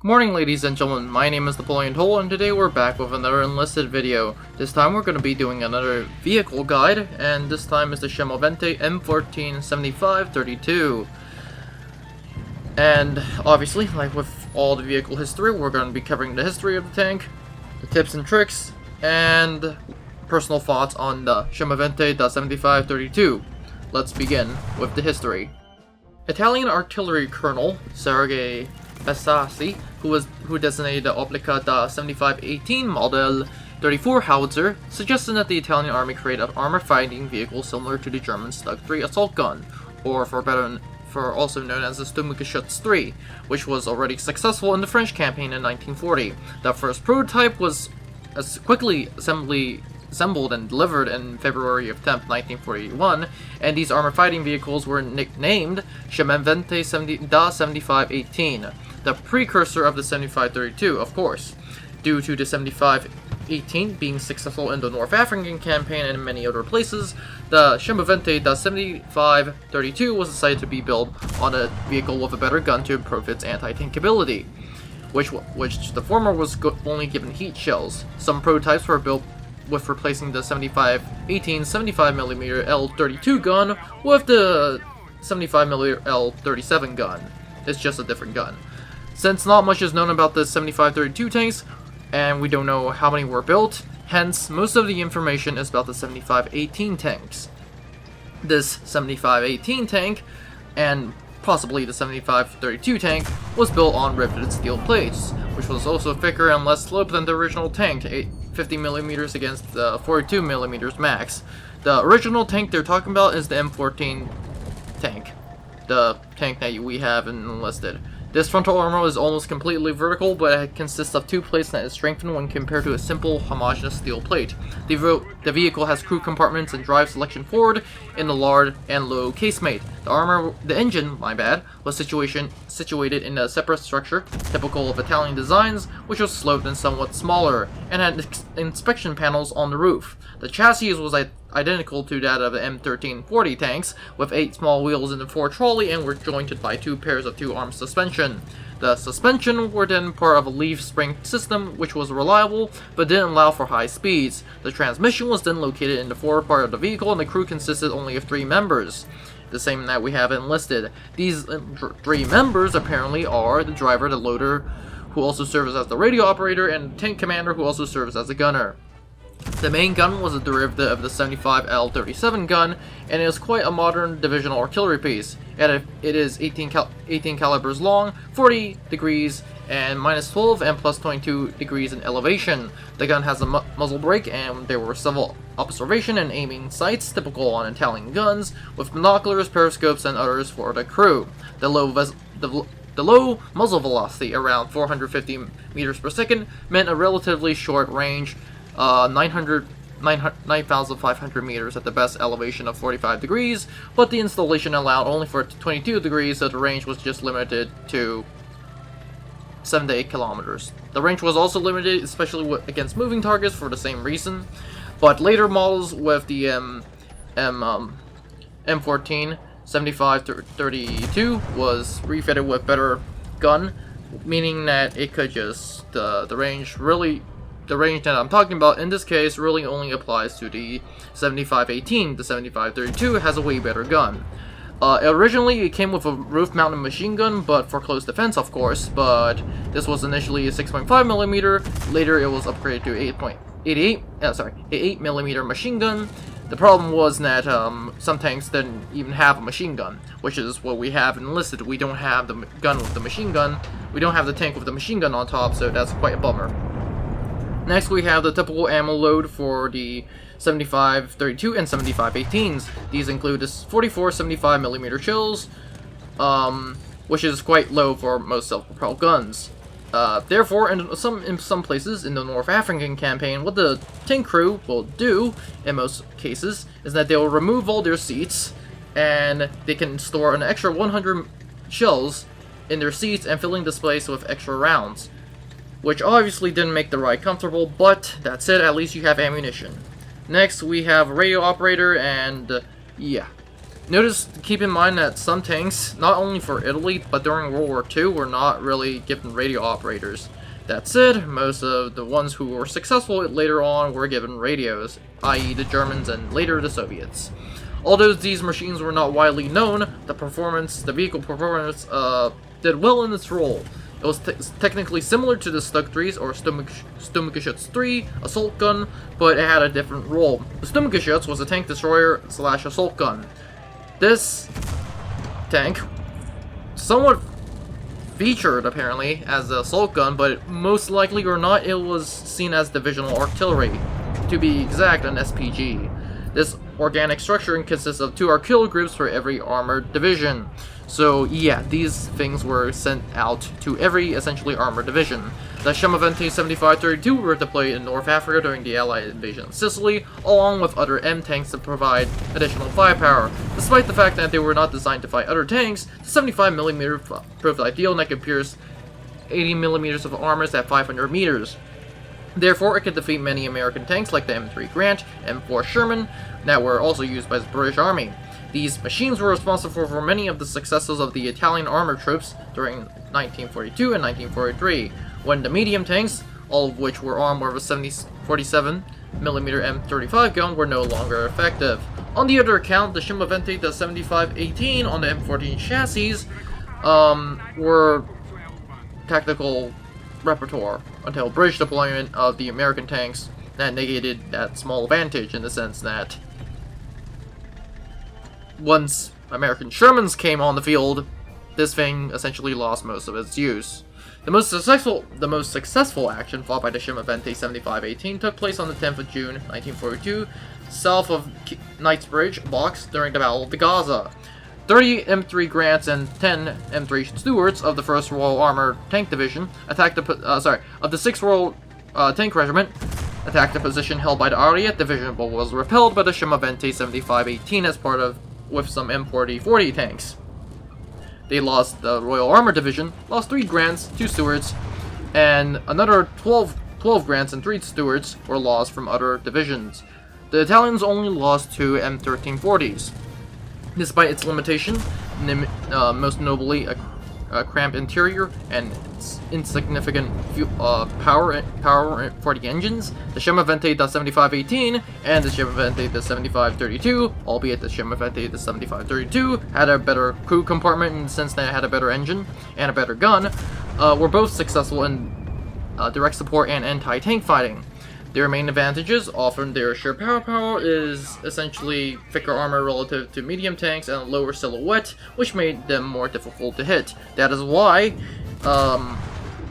Good morning, ladies and gentlemen, my name is Napoleon, and today we're back with another Enlisted video. This time we're going to be doing another vehicle guide, and this time is the Semovente M14 7532. And obviously, like with all the vehicle history, we're going to be covering the history of the tank, the tips and tricks, and personal thoughts on the Semovente 7532. Let's begin with the history. Italian artillery colonel Sergei Bassassi, who designated the Optica da 7518 Model 34 howitzer, suggested that the Italian army create an armor-fighting vehicle similar to the German Stug 3 assault gun, or for also known as the Sturmgeschütz 3, which was already successful in the French campaign in 1940. The first prototype was quickly assembled and delivered in February of 10th, 1941, and these armor-fighting vehicles were nicknamed Semovente da 7518. The precursor of the 7532, of course. Due to the 7518 being successful in the North African campaign and in many other places, the Semovente da 7532 was decided to be built on a vehicle with a better gun to improve its anti-tank ability, which the former was only given heat shells. Some prototypes were built with replacing the 7518 75mm L32 gun with the 75mm L37 gun. It's just a different gun. Since not much is known about the 7532 tanks, and we don't know how many were built, hence most of the information is about the 7518 tanks. This 7518 tank, and possibly the 7532 tank, was built on riveted steel plates, which was also thicker and less slope than the original tank, 50mm against 42mm max. The original tank they're talking about is the M14 tank, the tank that we have in Enlisted. This frontal armor is almost completely vertical, but it consists of two plates that is strengthened when compared to a simple homogeneous steel plate. The vehicle has crew compartments and drive selection forward in the large and low casemate. The engine, was situated in a separate structure, typical of Italian designs, which was sloped and somewhat smaller, and had inspection panels on the roof. The chassis was identical to that of the M1340 tanks, with 8 small wheels in the fore-trolley and were jointed by 2 pairs of 2-arm suspension. The suspension were then part of a leaf spring system, which was reliable, but didn't allow for high speeds. The transmission was then located in the forward part of the vehicle, and the crew consisted only of 3 members. The same that we have enlisted. These 3 members apparently are the driver, the loader, who also serves as the radio operator, and the tank commander, who also serves as a gunner. The main gun was a derivative of the 75L37 gun, and it is quite a modern divisional artillery piece. It is 18 calibers long, 40 degrees, and minus 12 and plus 22 degrees in elevation. The gun has a muzzle brake, and there were several observation and aiming sights, typical on Italian guns, with binoculars, periscopes, and others for the crew. The low muzzle velocity, around 450 meters per second, meant a relatively short range, 9,500 meters at the best elevation of 45 degrees, but the installation allowed only for 22 degrees, so the range was just limited to 7 to 8 kilometers. The range was also limited, especially against moving targets, for the same reason, but later models with the M14 7532 was refitted with better gun, meaning that it could just, the range that I'm talking about in this case really only applies to the 7518. The 7532 has a way better gun. Originally, it came with a roof-mounted machine gun, but for close defense, of course. But this was initially a 6.5mm. Later, it was upgraded to 8mm machine gun. The problem was that some tanks didn't even have a machine gun, which is what we have enlisted. We don't have the gun with the machine gun. We don't have the tank with the machine gun on top, so that's quite a bummer. Next, we have the typical ammo load for the 7532 and 7518s. These include the 44 75mm shells, which is quite low for most self-propelled guns. Therefore, in some places in the North African campaign, what the tank crew will do, in most cases, is that they will remove all their seats, and they can store an extra 100 shells in their seats and filling the space with extra rounds, which obviously didn't make the ride comfortable, but that said, at least you have ammunition. Next, we have a radio operator, and yeah. Keep in mind that some tanks, not only for Italy, but during World War II, were not really given radio operators. That said, most of the ones who were successful later on were given radios, i.e. the Germans and later the Soviets. Although these machines were not widely known, the vehicle performance, did well in its role. It was technically similar to the Stug 3s or Sturmgeschütz 3 assault gun, but it had a different role. The Sturmgeschütz was a tank destroyer / assault gun. This tank somewhat featured apparently as the assault gun, but most likely or not, it was seen as divisional artillery. To be exact, an SPG. This organic structure consists of 2 artillery groups for every armored division. So yeah, these things were sent out to every essentially armored division. The Semovente 7532 were deployed in North Africa during the Allied invasion of Sicily, along with other M tanks to provide additional firepower. Despite the fact that they were not designed to fight other tanks, the 75mm proved ideal and could pierce 80mm of armors at 500 meters. Therefore, it could defeat many American tanks like the M3 Grant, M4 Sherman, that were also used by the British Army. These machines were responsible for many of the successes of the Italian armored troops during 1942 and 1943, when the medium tanks, all of which were armed with a 47mm M35 gun, were no longer effective. On the other account, the Semovente, the 7518 on the M14 chassis, were tactical repertoire until British deployment of the American tanks that negated that small advantage, in the sense that once American Shermans came on the field, this thing essentially lost most of its use. The most successful action fought by the Semovente 7518 took place on the 10th of June 1942, south of Knightsbridge Box during the Battle of the Gaza. 30 M3 Grants and 10 M3 Stuarts of the 1st Royal Armored Tank Division of the 6th Royal Tank Regiment attacked the position held by the Ariete Division, but was repelled by the Semovente 7518 with some M40 tanks. The Royal Armored Division lost 3 Grants, 2 Stuarts, and another 12 Grants and 3 Stuarts were lost from other divisions. The Italians only lost 2 M1340s. Despite its limitation, most notably a cramped interior and insignificant power for the engines, the Semovente the 7518 and the Semovente the 7532, albeit the Semovente the 7532 had a better crew compartment in the sense that it had a better engine and a better gun, were both successful in direct support and anti-tank fighting. Their main advantages, often their sheer power, is essentially thicker armor relative to medium tanks and a lower silhouette, which made them more difficult to hit. That is why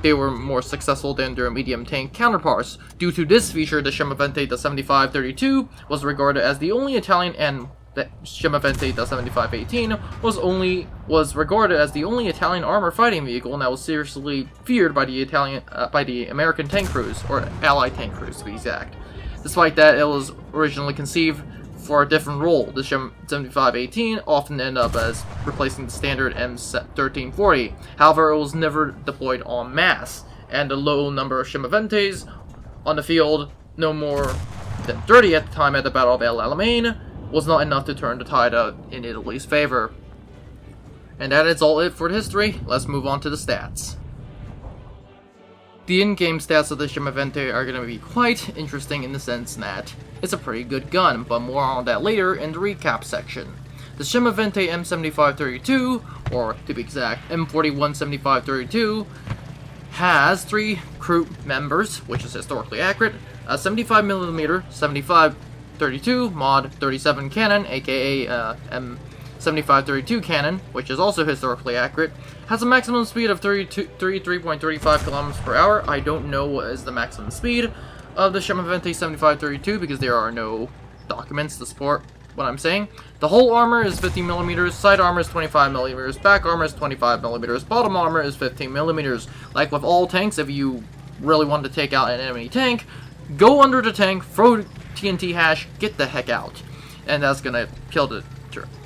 they were more successful than their medium tank counterparts. Due to this feature, the Semovente the 7532 was regarded as the only Italian, and the Semovente the 7518 was regarded as the only Italian armor fighting vehicle, and that was seriously feared by the American tank crews, or Allied tank crews to be exact. Despite that, it was originally conceived for a different role. The 7518 often ended up as replacing the standard M1340. However, it was never deployed en masse, and the low number of Semoventes on the field, no more than 30 at the time at the Battle of El Alamein, was not enough to turn the tide in Italy's favor. And that is all it for the history. Let's move on to the stats. The in-game stats of the Semovente are going to be quite interesting in the sense that it's a pretty good gun, but more on that later in the recap section. The Semovente M7532, or to be exact, M41 7532, has 3 crew members, which is historically accurate, a 75mm 7532 mod 37 cannon, aka M7532 cannon, which is also historically accurate, has a maximum speed of 33.35 km per hour. I don't know what is the maximum speed of the Semovente 7532 because there are no documents to support what I'm saying. The whole armor is 50mm, side armor is 25mm, back armor is 25mm, bottom armor is 15mm. Like with all tanks, if you really want to take out an enemy tank, go under the tank, throw TNT hash, get the heck out. And that's gonna kill the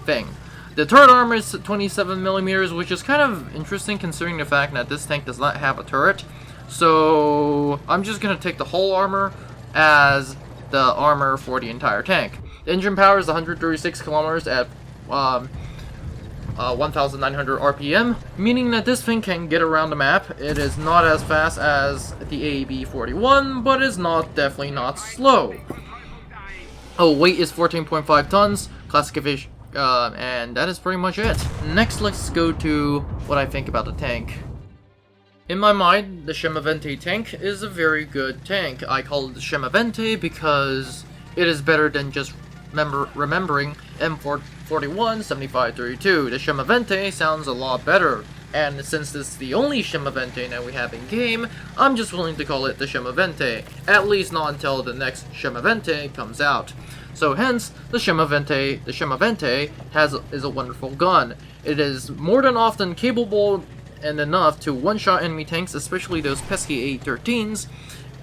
thing. The turret armor is 27mm, which is kind of interesting considering the fact that this tank does not have a turret. So I'm just gonna take the whole armor as the armor for the entire tank. The engine power is 136 kilometers at 1900 RPM, meaning that this thing can get around the map. It is not as fast as the AB-41, but is definitely not slow. Oh, weight is 14.5 tons, classification, and that is pretty much it. Next, let's go to what I think about the tank. In my mind, the Semovente tank is a very good tank. I call it the Semovente because it is better than just remembering M14 7532. The Semovente sounds a lot better, and since this is the only Semovente that we have in game, I'm just willing to call it the Semovente, at least not until the next Semovente comes out. So hence, the Semovente is a wonderful gun. It is more than often capable and enough to one-shot enemy tanks, especially those pesky A13s,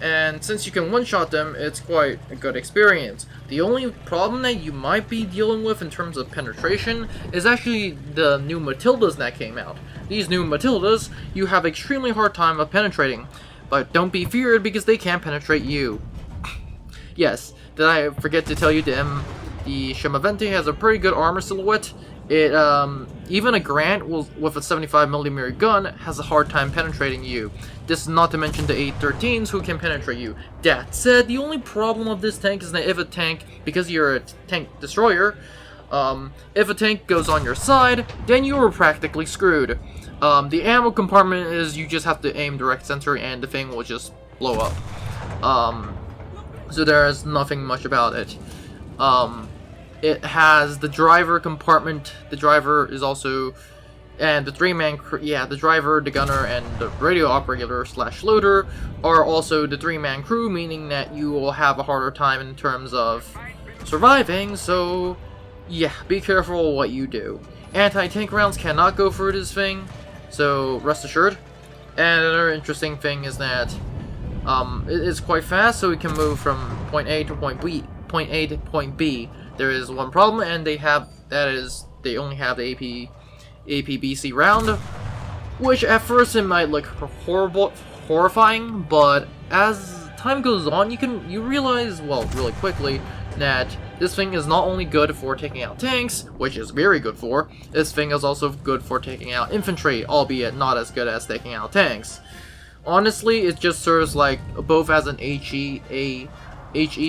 and since you can one-shot them, it's quite a good experience. The only problem that you might be dealing with in terms of penetration is actually the new Matildas that came out. These new Matildas, you have extremely hard time of penetrating, but don't be feared because they can't penetrate you. Yes, did I forget to tell you the Semovente has a pretty good armor silhouette. It, even a Grant with a 75mm gun has a hard time penetrating you. This is not to mention the A13s who can penetrate you. That said, the only problem of this tank is that if a tank, because you're a tank destroyer, if a tank goes on your side, then you are practically screwed. The ammo compartment is you just have to aim direct center and the thing will just blow up. So there's nothing much about it. It has the driver compartment. The driver is also, and the three-man crew. Yeah, the driver, the gunner, and the radio operator / loader are also the three-man crew, meaning that you will have a harder time in terms of surviving. So, yeah, be careful what you do. Anti-tank rounds cannot go through this thing, so rest assured. And another interesting thing is that it is quite fast, so it can move from point A to point B. There is one problem, and they only have the APBC round, which at first it might look horrifying, but as time goes on, you realize, well, really quickly, that this thing is not only good for taking out tanks, which is very good for, this thing is also good for taking out infantry, albeit not as good as taking out tanks. Honestly, it just serves like both as an HE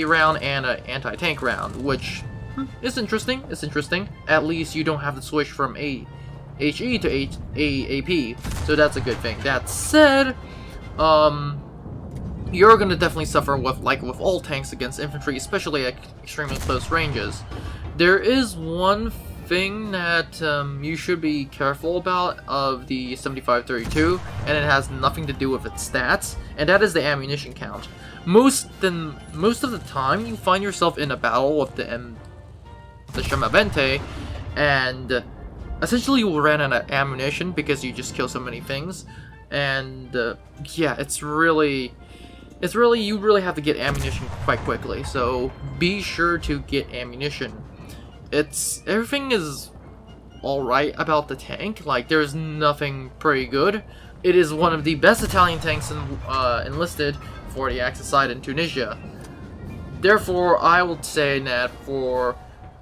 round and an anti-tank round, which is interesting. It's interesting. At least you don't have to switch from HE to AP, so that's a good thing. That said, you're gonna definitely suffer with all tanks against infantry, especially at extremely close ranges. There is one thing that you should be careful about of the 7532, and it has nothing to do with its stats, and that is the ammunition count. Most of the time, you find yourself in a battle with the Semovente, and essentially you will run out of ammunition because you just kill so many things, and yeah, you really have to get ammunition quite quickly, so be sure to get ammunition. Everything is alright about the tank, like there's nothing pretty good. It is one of the best Italian tanks enlisted for the Axis side in Tunisia. Therefore, I would say that for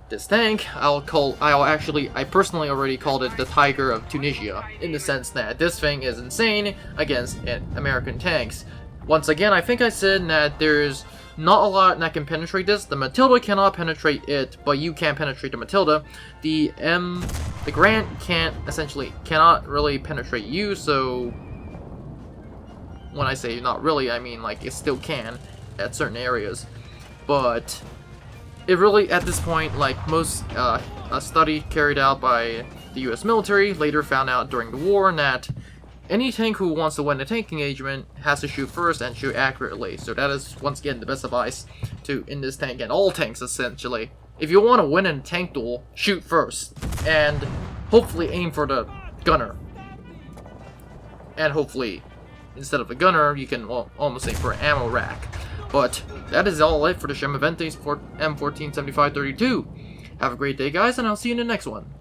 this tank, I personally already called it the Tiger of Tunisia, in the sense that this thing is insane against American tanks. Once again, I think I said that there's not a lot that can penetrate this. The Matilda cannot penetrate it, but you can penetrate the Matilda. The Grant cannot really penetrate you, so when I say not really, I mean like it still can at certain areas. But it really, at this point, like most, a study carried out by the US military later found out during the war that any tank who wants to win a tank engagement has to shoot first and shoot accurately. So that is, once again, the best advice in this tank, and all tanks essentially. If you want to win in a tank duel, shoot first, and hopefully aim for the gunner. And hopefully, instead of a gunner, you can almost aim for an ammo rack. But that is all it for the Semovente M14 7532. Have a great day, guys, and I'll see you in the next one.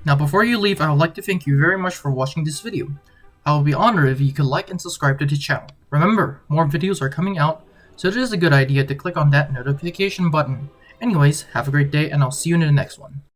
Now, before you leave, I would like to thank you very much for watching this video. I will be honored if you could like and subscribe to the channel. Remember, more videos are coming out, so it is a good idea to click on that notification button. Anyways, have a great day, and I'll see you in the next one.